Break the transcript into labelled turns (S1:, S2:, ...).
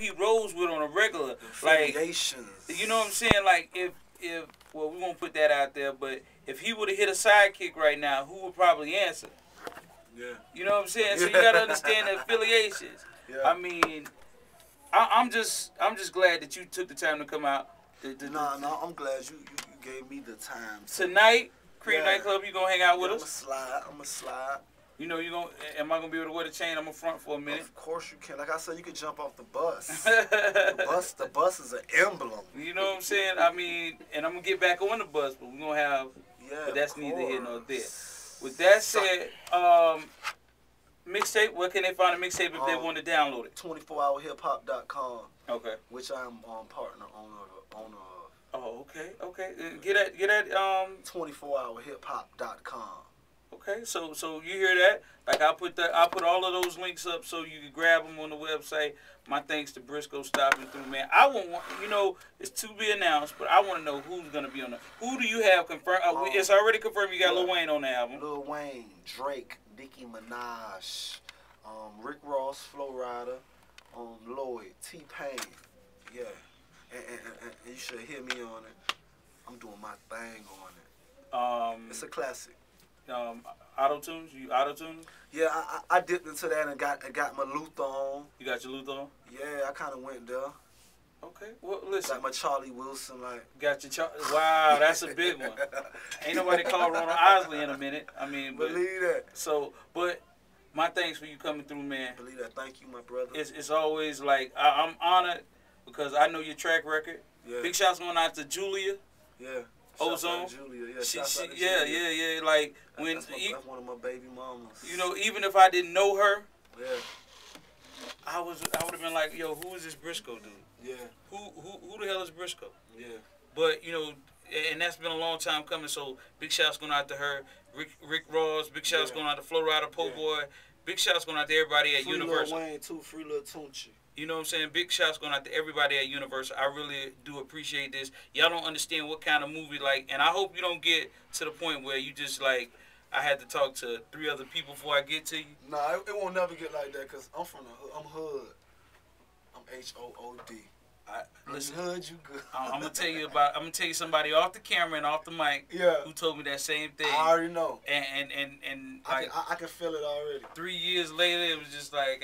S1: he rolls with on a regular. Like, you know what I'm saying? Like, if well, we won't put that out there, but if he would have hit a sidekick right now, who would probably answer?
S2: Yeah.
S1: You know what I'm saying? So you got to understand the affiliations.
S2: Yeah.
S1: I mean, I'm just glad that you took the time to come out.
S2: No, I'm glad you gave me the time.
S1: Tonight, Cream Nightclub, you gonna hang out with us?
S2: I'm a slide.
S1: You know, am I gonna be able to wear the chain? I'm gonna front for a minute.
S2: Of course you can. Like I said, you can jump off the bus. the bus is an emblem.
S1: You know what I'm saying? I mean, and I'm gonna get back on the bus, but we're gonna have.
S2: Yeah.
S1: But that's neither here nor there. With that said, mixtape. Where can they find a mixtape if they want to download it?
S2: 24hourhiphop.com.
S1: Okay.
S2: Which I'm partner owner of.
S1: Oh, okay. Get at
S2: 24hourhiphop.com.
S1: Okay, so you hear that? Like I'll put all of those links up so you can grab them on the website. My thanks to Briscoe stopping through, man. I want, it's to be announced, but I want to know who's gonna be on the. Who do you have confirmed? It's already confirmed. You got Lil Wayne on the album.
S2: Lil Wayne, Drake, Nicki Minaj, Rick Ross, Flo Rida, Lloyd, T-Pain. Yeah, and you should hear me on it. I'm doing my thing on it. It's a classic.
S1: Auto-tunes? You auto-tune?
S2: Yeah, I dipped into that and got my Luther on.
S1: You got your Luther on?
S2: Yeah, I kind of went there.
S1: Okay, well, listen.
S2: Like my Charlie Wilson, like.
S1: Got your wow, that's a big one. Ain't nobody called Ronald Isley in a minute. I mean, but,
S2: believe that.
S1: So, but my thanks for you coming through, man.
S2: Believe that. Thank you, my brother.
S1: It's always like, I'm honored because I know your track record.
S2: Yeah.
S1: Big shouts going out to Julia.
S2: Yeah.
S1: Ozone.
S2: Julia,
S1: yeah. Like when
S2: that's one of my baby mamas.
S1: You know, even if I didn't know her,
S2: yeah,
S1: I would have been like, yo, who is this Briscoe dude?
S2: Yeah.
S1: Who the hell is Briscoe?
S2: Yeah.
S1: But you know, and that's been a long time coming. So big shouts going out to her, Rick Ross. Big shouts going out to Flo Rida, Po Boy. Big shouts going out to everybody at Universal.
S2: Free Lil Wayne too. Free Lil Tunchi.
S1: You know what I'm saying? Big shouts going out to everybody at Universal. I really do appreciate this. Y'all don't understand what kind of movie, like, and I hope you don't get to the point where you just, like, I had to talk to 3 other people before I get to you.
S2: Nah, it won't never get like that because I'm from the hood. I'm hood. I'm H-O-O-D.
S1: Listen,
S2: hood, you good.
S1: I'm gonna tell you somebody off the camera and off the mic who told me that same thing.
S2: I already know.
S1: And
S2: like, I can feel it already.
S1: 3 years later, it was just like,